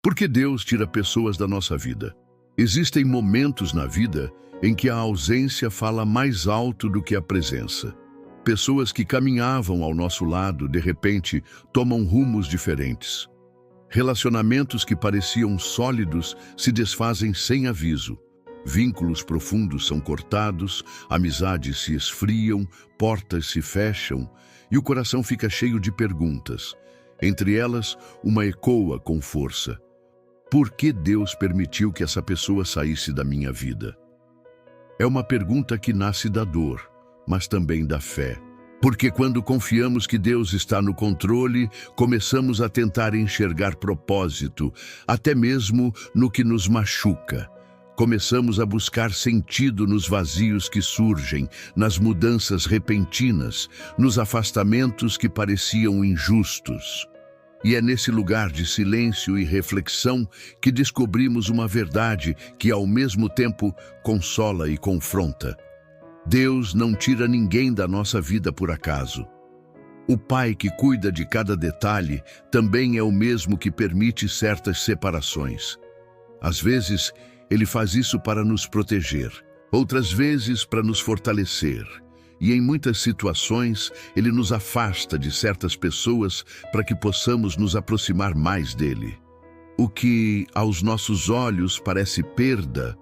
Por que Deus tira pessoas da nossa vida? Existem momentos na vida em que a ausência fala mais alto do que a presença. Pessoas que caminhavam ao nosso lado, de repente, tomam rumos diferentes. Relacionamentos que pareciam sólidos se desfazem sem aviso. Vínculos profundos são cortados, amizades se esfriam, portas se fecham e o coração fica cheio de perguntas. Entre elas, uma ecoa com força. Por que Deus permitiu que essa pessoa saísse da minha vida? É uma pergunta que nasce da dor, mas também da fé. Porque quando confiamos que Deus está no controle, começamos a tentar enxergar propósito, até mesmo no que nos machuca. Começamos a buscar sentido nos vazios que surgem, nas mudanças repentinas, nos afastamentos que pareciam injustos. E é nesse lugar de silêncio e reflexão que descobrimos uma verdade que, ao mesmo tempo, consola e confronta. Deus não tira ninguém da nossa vida por acaso. O Pai que cuida de cada detalhe também é o mesmo que permite certas separações. Às vezes, Ele faz isso para nos proteger, outras vezes para nos fortalecer. E em muitas situações, Ele nos afasta de certas pessoas para que possamos nos aproximar mais dEle. O que, aos nossos olhos, parece perda,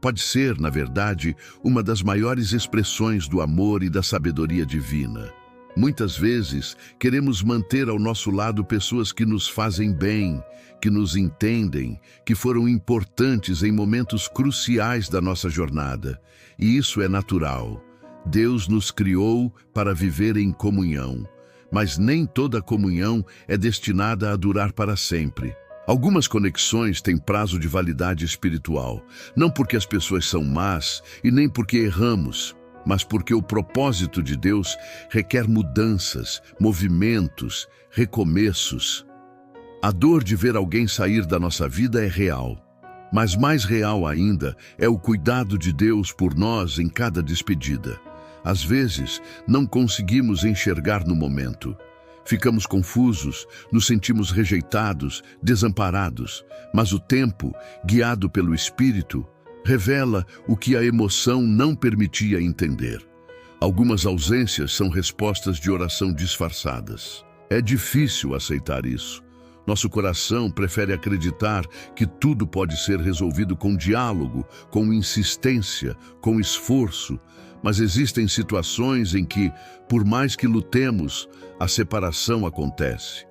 pode ser, na verdade, uma das maiores expressões do amor e da sabedoria divina. Muitas vezes, queremos manter ao nosso lado pessoas que nos fazem bem, que nos entendem, que foram importantes em momentos cruciais da nossa jornada. E isso é natural. Deus nos criou para viver em comunhão, mas nem toda comunhão é destinada a durar para sempre. Algumas conexões têm prazo de validade espiritual, não porque as pessoas são más e nem porque erramos, mas porque o propósito de Deus requer mudanças, movimentos, recomeços. A dor de ver alguém sair da nossa vida é real, mas mais real ainda é o cuidado de Deus por nós em cada despedida. Às vezes, não conseguimos enxergar no momento. Ficamos confusos, nos sentimos rejeitados, desamparados, mas o tempo, guiado pelo Espírito, revela o que a emoção não permitia entender. Algumas ausências são respostas de oração disfarçadas. É difícil aceitar isso. Nosso coração prefere acreditar que tudo pode ser resolvido com diálogo, com insistência, com esforço, mas existem situações em que, por mais que lutemos, a separação acontece.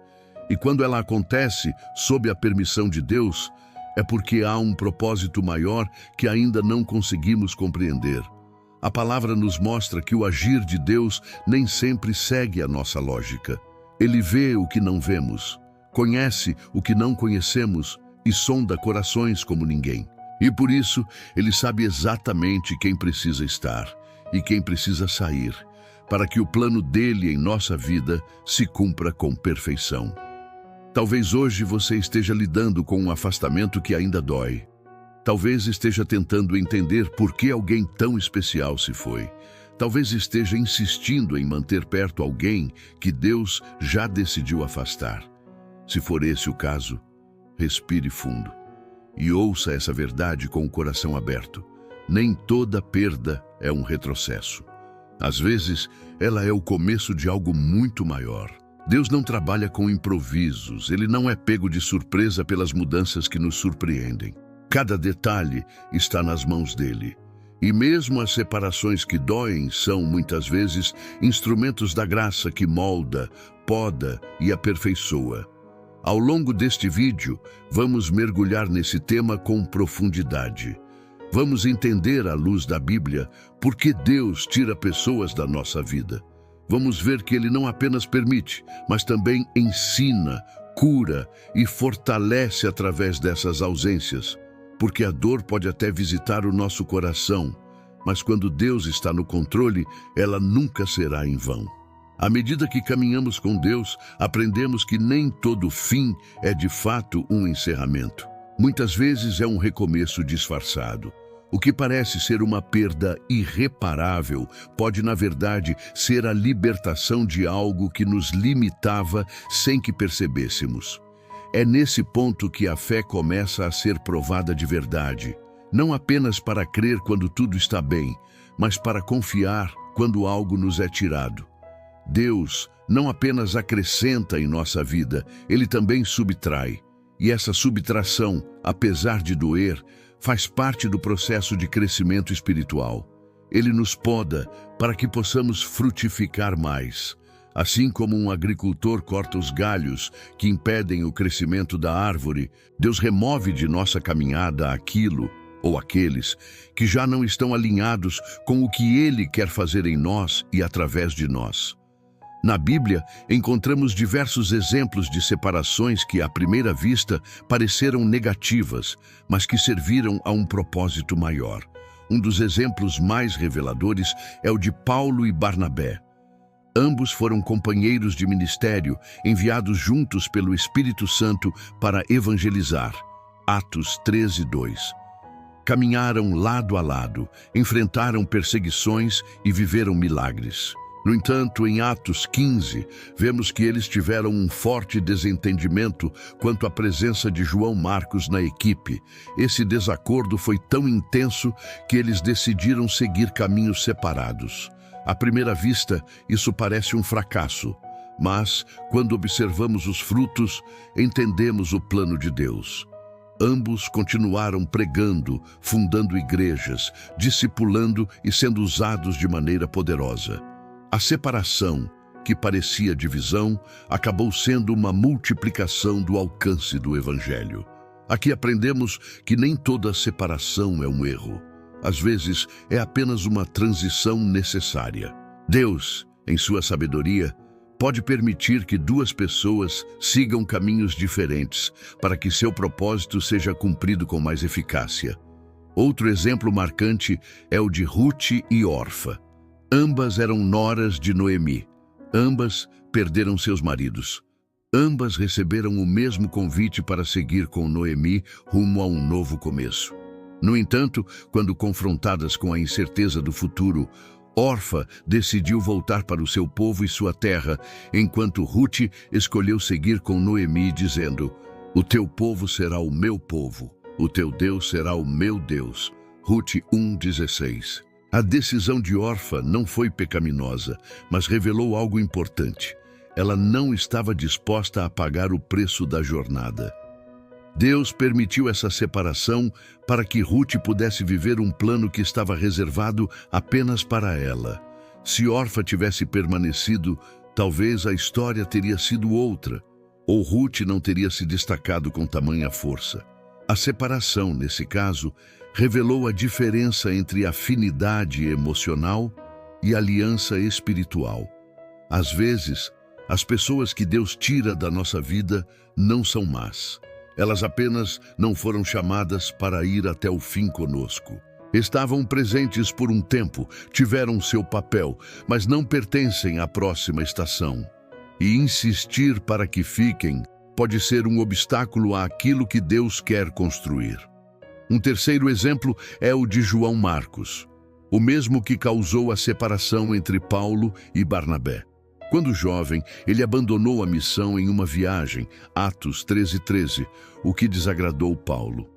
E quando ela acontece, sob a permissão de Deus, é porque há um propósito maior que ainda não conseguimos compreender. A palavra nos mostra que o agir de Deus nem sempre segue a nossa lógica. Ele vê o que não vemos, conhece o que não conhecemos e sonda corações como ninguém. E por isso, Ele sabe exatamente quem precisa estar e quem precisa sair, para que o plano dele em nossa vida se cumpra com perfeição. Talvez hoje você esteja lidando com um afastamento que ainda dói. Talvez esteja tentando entender por que alguém tão especial se foi. Talvez esteja insistindo em manter perto alguém que Deus já decidiu afastar. Se for esse o caso, respire fundo e ouça essa verdade com o coração aberto. Nem toda perda é um retrocesso. Às vezes, ela é o começo de algo muito maior. Deus não trabalha com improvisos, Ele não é pego de surpresa pelas mudanças que nos surpreendem. Cada detalhe está nas mãos dEle. E mesmo as separações que doem são, muitas vezes, instrumentos da graça que molda, poda e aperfeiçoa. Ao longo deste vídeo, vamos mergulhar nesse tema com profundidade. Vamos entender, à luz da Bíblia, por que Deus tira pessoas da nossa vida. Vamos ver que Ele não apenas permite, mas também ensina, cura e fortalece através dessas ausências. Porque a dor pode até visitar o nosso coração, mas quando Deus está no controle, ela nunca será em vão. À medida que caminhamos com Deus, aprendemos que nem todo fim é de fato um encerramento. Muitas vezes é um recomeço disfarçado. O que parece ser uma perda irreparável pode, na verdade, ser a libertação de algo que nos limitava sem que percebêssemos. É nesse ponto que a fé começa a ser provada de verdade, não apenas para crer quando tudo está bem, mas para confiar quando algo nos é tirado. Deus não apenas acrescenta em nossa vida, Ele também subtrai. E essa subtração, apesar de doer, faz parte do processo de crescimento espiritual. Ele nos poda para que possamos frutificar mais. Assim como um agricultor corta os galhos que impedem o crescimento da árvore, Deus remove de nossa caminhada aquilo ou aqueles que já não estão alinhados com o que Ele quer fazer em nós e através de nós. Na Bíblia, encontramos diversos exemplos de separações que, à primeira vista, pareceram negativas, mas que serviram a um propósito maior. Um dos exemplos mais reveladores é o de Paulo e Barnabé. Ambos foram companheiros de ministério, enviados juntos pelo Espírito Santo para evangelizar. Atos 13:2. Caminharam lado a lado, enfrentaram perseguições e viveram milagres. No entanto, em Atos 15, vemos que eles tiveram um forte desentendimento quanto à presença de João Marcos na equipe. Esse desacordo foi tão intenso que eles decidiram seguir caminhos separados. À primeira vista, isso parece um fracasso, mas, quando observamos os frutos, entendemos o plano de Deus. Ambos continuaram pregando, fundando igrejas, discipulando e sendo usados de maneira poderosa. A separação, que parecia divisão, acabou sendo uma multiplicação do alcance do Evangelho. Aqui aprendemos que nem toda separação é um erro. Às vezes, é apenas uma transição necessária. Deus, em sua sabedoria, pode permitir que duas pessoas sigam caminhos diferentes para que seu propósito seja cumprido com mais eficácia. Outro exemplo marcante é o de Ruth e Orfa. Ambas eram noras de Noemi. Ambas perderam seus maridos. Ambas receberam o mesmo convite para seguir com Noemi rumo a um novo começo. No entanto, quando confrontadas com a incerteza do futuro, Orfa decidiu voltar para o seu povo e sua terra, enquanto Ruth escolheu seguir com Noemi, dizendo: "O teu povo será o meu povo, o teu Deus será o meu Deus." Ruth 1:16. A decisão de Orfa não foi pecaminosa, mas revelou algo importante. Ela não estava disposta a pagar o preço da jornada. Deus permitiu essa separação para que Ruth pudesse viver um plano que estava reservado apenas para ela. Se Orfa tivesse permanecido, talvez a história teria sido outra, ou Ruth não teria se destacado com tamanha força. A separação, nesse caso, revelou a diferença entre afinidade emocional e aliança espiritual. Às vezes, as pessoas que Deus tira da nossa vida não são más. Elas apenas não foram chamadas para ir até o fim conosco. Estavam presentes por um tempo, tiveram seu papel, mas não pertencem à próxima estação. E insistir para que fiquem pode ser um obstáculo àquilo que Deus quer construir. Um terceiro exemplo é o de João Marcos, o mesmo que causou a separação entre Paulo e Barnabé. Quando jovem, ele abandonou a missão em uma viagem, Atos 13:13, o que desagradou Paulo.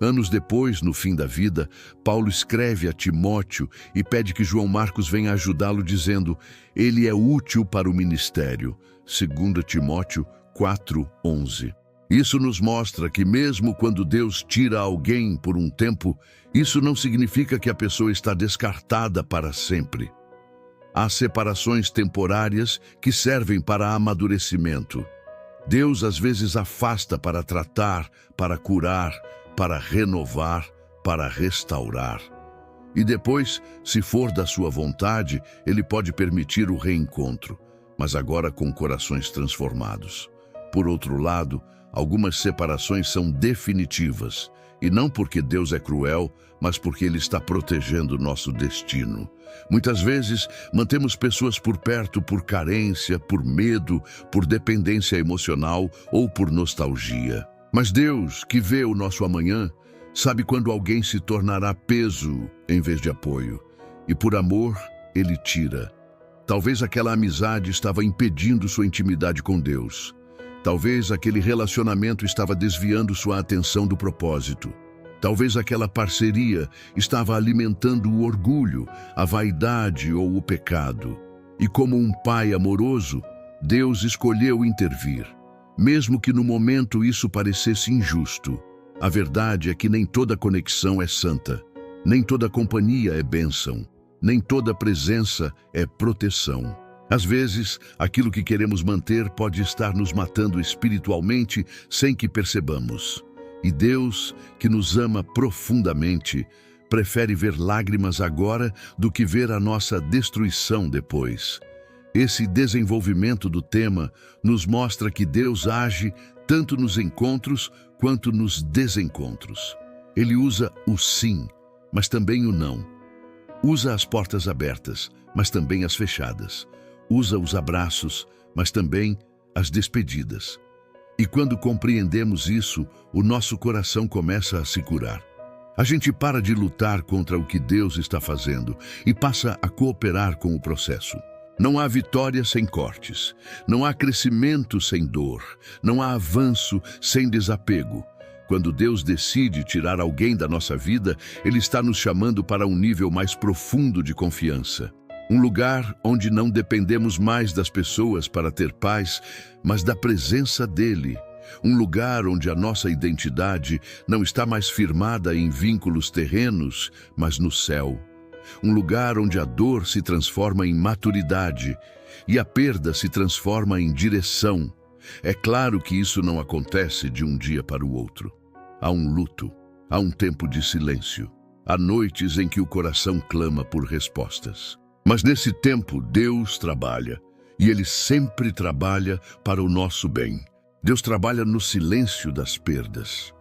Anos depois, no fim da vida, Paulo escreve a Timóteo e pede que João Marcos venha ajudá-lo, dizendo: "Ele é útil para o ministério." 2 Timóteo 4:11. Isso nos mostra que mesmo quando Deus tira alguém por um tempo, isso não significa que a pessoa está descartada para sempre. Há separações temporárias que servem para amadurecimento. Deus às vezes afasta para tratar, para curar, para renovar, para restaurar. E depois, se for da sua vontade, Ele pode permitir o reencontro, mas agora com corações transformados. Por outro lado, algumas separações são definitivas, e não porque Deus é cruel, mas porque Ele está protegendo nosso destino. Muitas vezes, mantemos pessoas por perto por carência, por medo, por dependência emocional ou por nostalgia. Mas Deus, que vê o nosso amanhã, sabe quando alguém se tornará peso em vez de apoio. E por amor, Ele tira. Talvez aquela amizade estava impedindo sua intimidade com Deus. Talvez aquele relacionamento estava desviando sua atenção do propósito. Talvez aquela parceria estava alimentando o orgulho, a vaidade ou o pecado. E como um pai amoroso, Deus escolheu intervir. Mesmo que no momento isso parecesse injusto, a verdade é que nem toda conexão é santa, nem toda companhia é bênção, nem toda presença é proteção. Às vezes, aquilo que queremos manter pode estar nos matando espiritualmente sem que percebamos. E Deus, que nos ama profundamente, prefere ver lágrimas agora do que ver a nossa destruição depois. Esse desenvolvimento do tema nos mostra que Deus age tanto nos encontros quanto nos desencontros. Ele usa o sim, mas também o não. Usa as portas abertas, mas também as fechadas. Usa os abraços, mas também as despedidas. E quando compreendemos isso, o nosso coração começa a se curar. A gente para de lutar contra o que Deus está fazendo e passa a cooperar com o processo. Não há vitória sem cortes, não há crescimento sem dor, não há avanço sem desapego. Quando Deus decide tirar alguém da nossa vida, Ele está nos chamando para um nível mais profundo de confiança. Um lugar onde não dependemos mais das pessoas para ter paz, mas da presença dEle. Um lugar onde a nossa identidade não está mais firmada em vínculos terrenos, mas no céu. Um lugar onde a dor se transforma em maturidade e a perda se transforma em direção. É claro que isso não acontece de um dia para o outro. Há um luto, há um tempo de silêncio, há noites em que o coração clama por respostas. Mas nesse tempo Deus trabalha, e Ele sempre trabalha para o nosso bem. Deus trabalha no silêncio das perdas.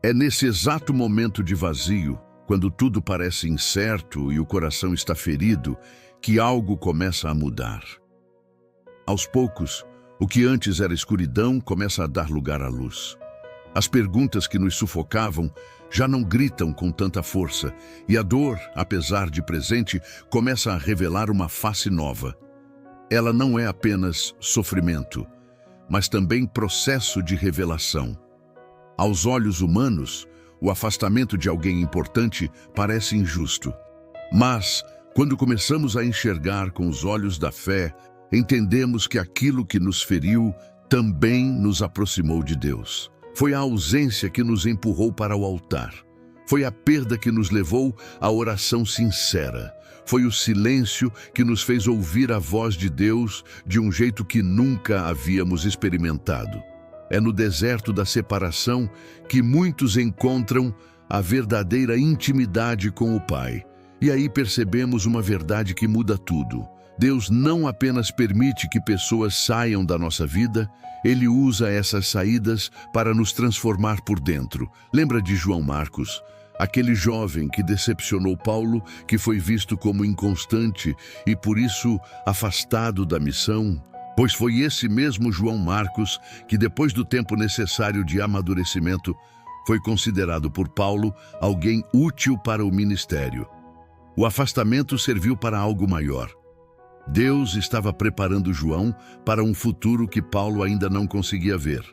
É nesse exato momento de vazio, quando tudo parece incerto e o coração está ferido, que algo começa a mudar. Aos poucos, o que antes era escuridão começa a dar lugar à luz. As perguntas que nos sufocavam já não gritam com tanta força, e a dor, apesar de presente, começa a revelar uma face nova. Ela não é apenas sofrimento, mas também processo de revelação. Aos olhos humanos, o afastamento de alguém importante parece injusto. Mas, quando começamos a enxergar com os olhos da fé, entendemos que aquilo que nos feriu também nos aproximou de Deus. Foi a ausência que nos empurrou para o altar. Foi a perda que nos levou à oração sincera. Foi o silêncio que nos fez ouvir a voz de Deus de um jeito que nunca havíamos experimentado. É no deserto da separação que muitos encontram a verdadeira intimidade com o Pai. E aí percebemos uma verdade que muda tudo. Deus não apenas permite que pessoas saiam da nossa vida, Ele usa essas saídas para nos transformar por dentro. Lembra de João Marcos, aquele jovem que decepcionou Paulo, que foi visto como inconstante e por isso afastado da missão? Pois foi esse mesmo João Marcos que, depois do tempo necessário de amadurecimento, foi considerado por Paulo alguém útil para o ministério. O afastamento serviu para algo maior. Deus estava preparando João para um futuro que Paulo ainda não conseguia ver.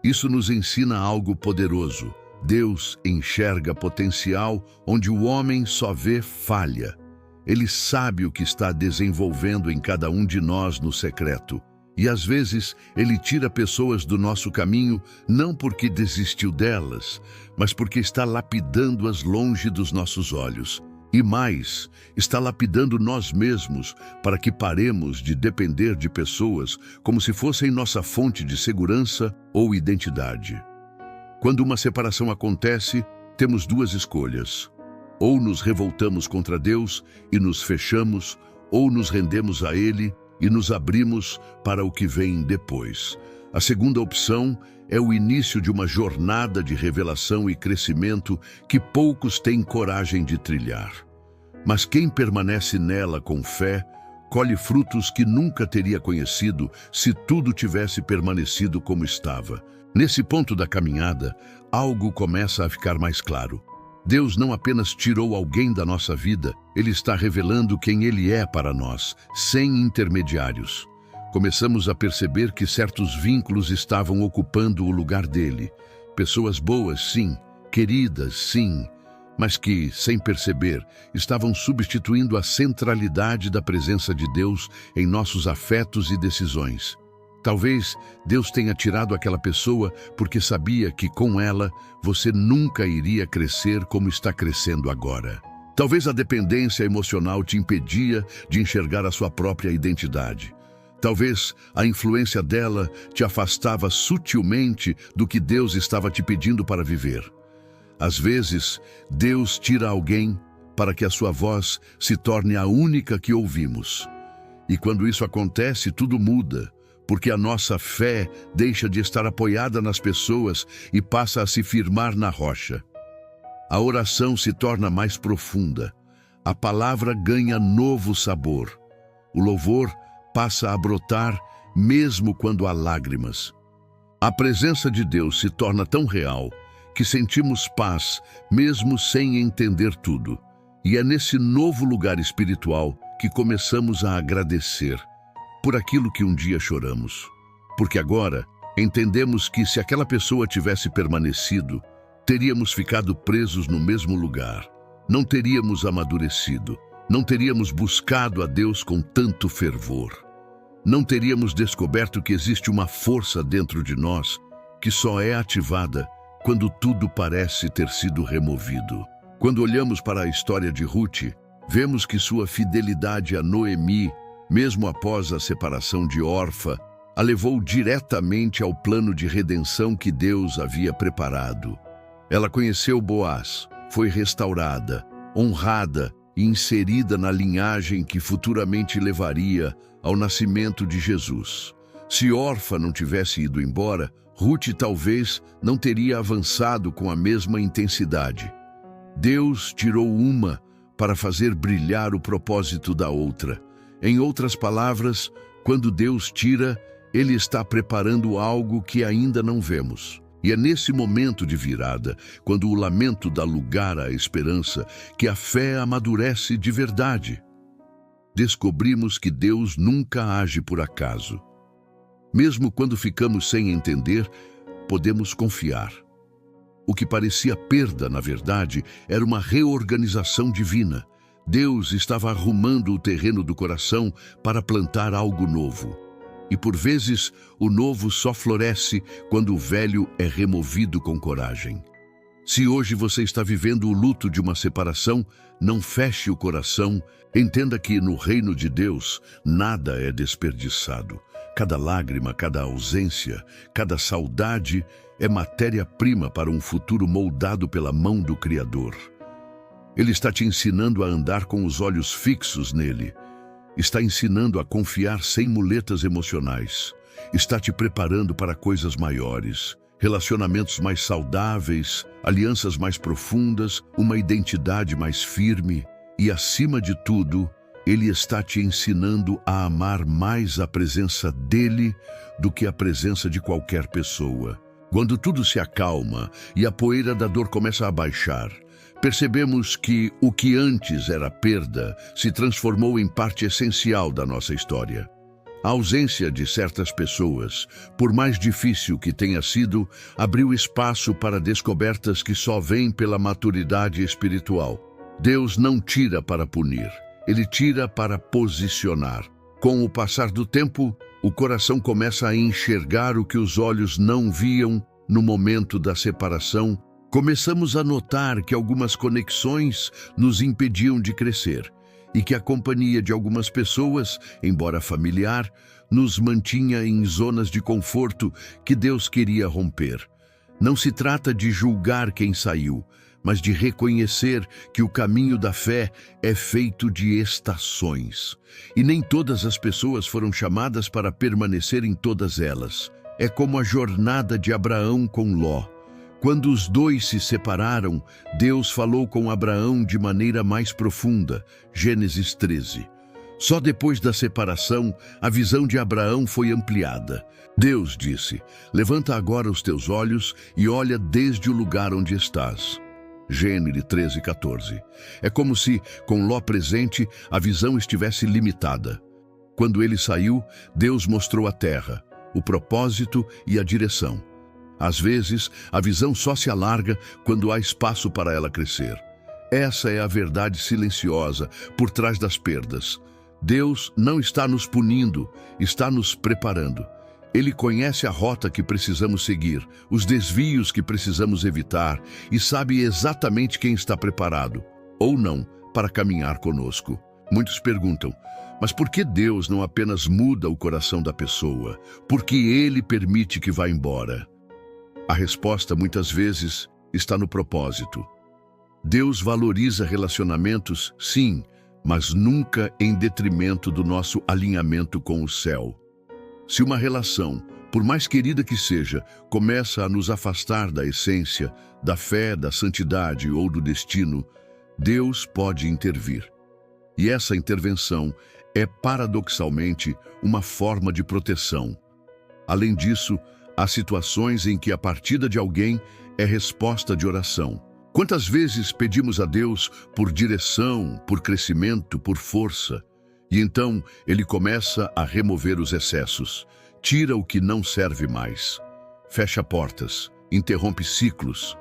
Isso nos ensina algo poderoso. Deus enxerga potencial onde o homem só vê falha. Ele sabe o que está desenvolvendo em cada um de nós no secreto. E às vezes Ele tira pessoas do nosso caminho não porque desistiu delas, mas porque está lapidando-as longe dos nossos olhos. E mais, está lapidando nós mesmos para que paremos de depender de pessoas como se fossem nossa fonte de segurança ou identidade. Quando uma separação acontece, temos duas escolhas. Ou nos revoltamos contra Deus e nos fechamos, ou nos rendemos a Ele e nos abrimos para o que vem depois. A segunda opção é o início de uma jornada de revelação e crescimento que poucos têm coragem de trilhar. Mas quem permanece nela com fé, colhe frutos que nunca teria conhecido se tudo tivesse permanecido como estava. Nesse ponto da caminhada, algo começa a ficar mais claro. Deus não apenas tirou alguém da nossa vida, Ele está revelando quem Ele é para nós, sem intermediários. Começamos a perceber que certos vínculos estavam ocupando o lugar dele. Pessoas boas, sim, queridas, sim, mas que, sem perceber, estavam substituindo a centralidade da presença de Deus em nossos afetos e decisões. Talvez Deus tenha tirado aquela pessoa porque sabia que com ela você nunca iria crescer como está crescendo agora. Talvez a dependência emocional te impedia de enxergar a sua própria identidade. Talvez a influência dela te afastava sutilmente do que Deus estava te pedindo para viver. Às vezes, Deus tira alguém para que a sua voz se torne a única que ouvimos. E quando isso acontece, tudo muda, porque a nossa fé deixa de estar apoiada nas pessoas e passa a se firmar na rocha. A oração se torna mais profunda, a palavra ganha novo sabor, o louvor passa a brotar mesmo quando há lágrimas. A presença de Deus se torna tão real que sentimos paz mesmo sem entender tudo. E é nesse novo lugar espiritual que começamos a agradecer por aquilo que um dia choramos. Porque agora entendemos que se aquela pessoa tivesse permanecido, teríamos ficado presos no mesmo lugar. Não teríamos amadurecido, não teríamos buscado a Deus com tanto fervor. Não teríamos descoberto que existe uma força dentro de nós que só é ativada quando tudo parece ter sido removido. Quando olhamos para a história de Ruth, vemos que sua fidelidade a Noemi, mesmo após a separação de Orfa, a levou diretamente ao plano de redenção que Deus havia preparado. Ela conheceu Boaz, foi restaurada, honrada e inserida na linhagem que futuramente levaria ao nascimento de Jesus. Se Orfa não tivesse ido embora, Ruth talvez não teria avançado com a mesma intensidade. Deus tirou uma para fazer brilhar o propósito da outra. Em outras palavras, quando Deus tira, Ele está preparando algo que ainda não vemos. E é nesse momento de virada, quando o lamento dá lugar à esperança, que a fé amadurece de verdade. Descobrimos que Deus nunca age por acaso. Mesmo quando ficamos sem entender, podemos confiar. O que parecia perda, na verdade, era uma reorganização divina. Deus estava arrumando o terreno do coração para plantar algo novo. E por vezes, o novo só floresce quando o velho é removido com coragem. Se hoje você está vivendo o luto de uma separação, não feche o coração. Entenda que no reino de Deus, nada é desperdiçado. Cada lágrima, cada ausência, cada saudade é matéria-prima para um futuro moldado pela mão do Criador. Ele está te ensinando a andar com os olhos fixos nele. Está ensinando a confiar sem muletas emocionais. Está te preparando para coisas maiores, relacionamentos mais saudáveis, alianças mais profundas, uma identidade mais firme e, acima de tudo, Ele está te ensinando a amar mais a presença dele do que a presença de qualquer pessoa. Quando tudo se acalma e a poeira da dor começa a baixar, percebemos que o que antes era perda se transformou em parte essencial da nossa história. A ausência de certas pessoas, por mais difícil que tenha sido, abriu espaço para descobertas que só vêm pela maturidade espiritual. Deus não tira para punir, Ele tira para posicionar. Com o passar do tempo, o coração começa a enxergar o que os olhos não viam no momento da separação. Começamos a notar que algumas conexões nos impediam de crescer e que a companhia de algumas pessoas, embora familiar, nos mantinha em zonas de conforto que Deus queria romper. Não se trata de julgar quem saiu, mas de reconhecer que o caminho da fé é feito de estações. E nem todas as pessoas foram chamadas para permanecer em todas elas. É como a jornada de Abraão com Ló. Quando os dois se separaram, Deus falou com Abraão de maneira mais profunda. Gênesis 13. Só depois da separação, a visão de Abraão foi ampliada. Deus disse: "Levanta agora os teus olhos e olha desde o lugar onde estás." Gênesis 13:14. É como se, com Ló presente, a visão estivesse limitada. Quando ele saiu, Deus mostrou a terra, o propósito e a direção. Às vezes, a visão só se alarga quando há espaço para ela crescer. Essa é a verdade silenciosa por trás das perdas. Deus não está nos punindo, está nos preparando. Ele conhece a rota que precisamos seguir, os desvios que precisamos evitar e sabe exatamente quem está preparado, ou não, para caminhar conosco. Muitos perguntam, mas por que Deus não apenas muda o coração da pessoa? Por que Ele permite que vá embora? A resposta, muitas vezes, está no propósito. Deus valoriza relacionamentos, sim, mas nunca em detrimento do nosso alinhamento com o céu. Se uma relação, por mais querida que seja, começa a nos afastar da essência, da fé, da santidade ou do destino, Deus pode intervir. E essa intervenção é, paradoxalmente, uma forma de proteção. Além disso, há situações em que a partida de alguém é resposta de oração. Quantas vezes pedimos a Deus por direção, por crescimento, por força? E então Ele começa a remover os excessos, tira o que não serve mais, fecha portas, interrompe ciclos.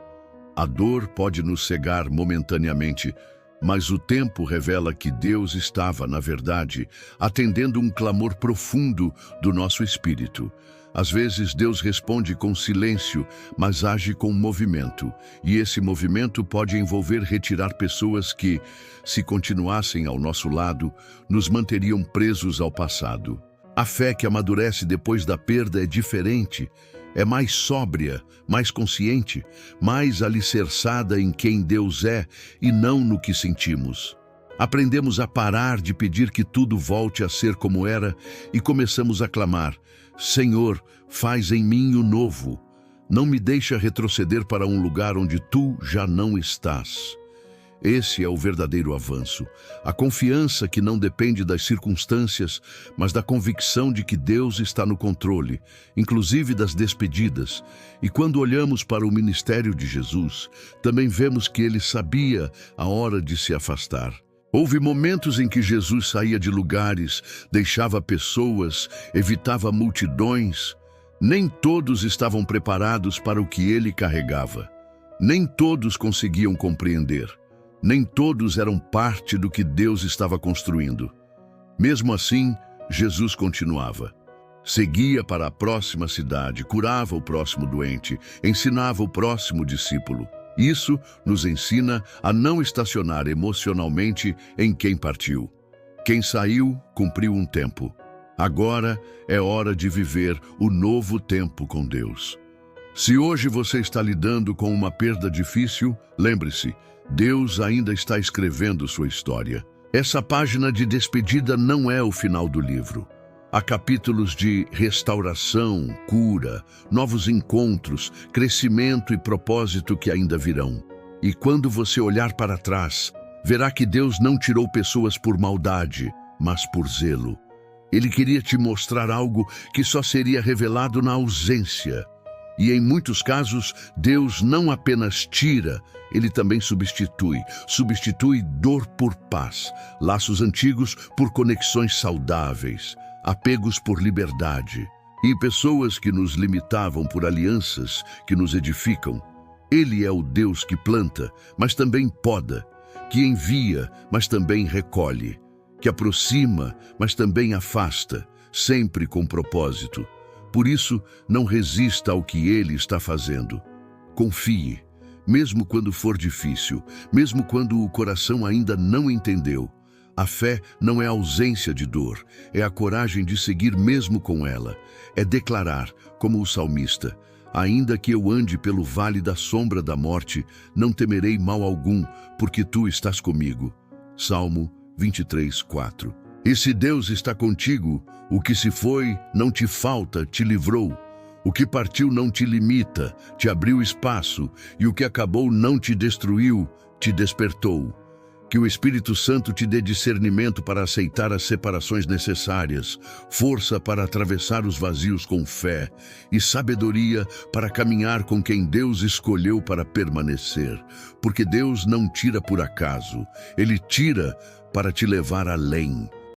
A dor pode nos cegar momentaneamente, mas o tempo revela que Deus estava, na verdade, atendendo um clamor profundo do nosso espírito. Às vezes Deus responde com silêncio, mas age com movimento. E esse movimento pode envolver retirar pessoas que, se continuassem ao nosso lado, nos manteriam presos ao passado. A fé que amadurece depois da perda é diferente, é mais sóbria, mais consciente, mais alicerçada em quem Deus é e não no que sentimos. Aprendemos a parar de pedir que tudo volte a ser como era e começamos a clamar: Senhor, faz em mim o novo. Não me deixa retroceder para um lugar onde Tu já não estás. Esse é o verdadeiro avanço. A confiança que não depende das circunstâncias, mas da convicção de que Deus está no controle, inclusive das despedidas. E quando olhamos para o ministério de Jesus, também vemos que Ele sabia a hora de se afastar. Houve momentos em que Jesus saía de lugares, deixava pessoas, evitava multidões. Nem todos estavam preparados para o que ele carregava. Nem todos conseguiam compreender. Nem todos eram parte do que Deus estava construindo. Mesmo assim, Jesus continuava. Seguia para a próxima cidade, curava o próximo doente, ensinava o próximo discípulo. Isso nos ensina a não estacionar emocionalmente em quem partiu. Quem saiu, cumpriu um tempo. Agora é hora de viver o novo tempo com Deus. Se hoje você está lidando com uma perda difícil, lembre-se, Deus ainda está escrevendo sua história. Essa página de despedida não é o final do livro. Há capítulos de restauração, cura, novos encontros, crescimento e propósito que ainda virão. E quando você olhar para trás, verá que Deus não tirou pessoas por maldade, mas por zelo. Ele queria te mostrar algo que só seria revelado na ausência. E em muitos casos, Deus não apenas tira, Ele também substitui. Substitui dor por paz, laços antigos por conexões saudáveis, apegos por liberdade e pessoas que nos limitavam por alianças que nos edificam. Ele é o Deus que planta, mas também poda, que envia, mas também recolhe, que aproxima, mas também afasta, sempre com propósito. Por isso, não resista ao que Ele está fazendo. Confie, mesmo quando for difícil, mesmo quando o coração ainda não entendeu. A fé não é ausência de dor, é a coragem de seguir mesmo com ela. É declarar, como o salmista: ainda que eu ande pelo vale da sombra da morte, não temerei mal algum, porque Tu estás comigo. Salmo 23:4. E se Deus está contigo, o que se foi não te falta, te livrou. O que partiu não te limita, te abriu espaço, e o que acabou não te destruiu, te despertou. Que o Espírito Santo te dê discernimento para aceitar as separações necessárias, força para atravessar os vazios com fé e sabedoria para caminhar com quem Deus escolheu para permanecer. Porque Deus não tira por acaso, Ele tira para te levar além.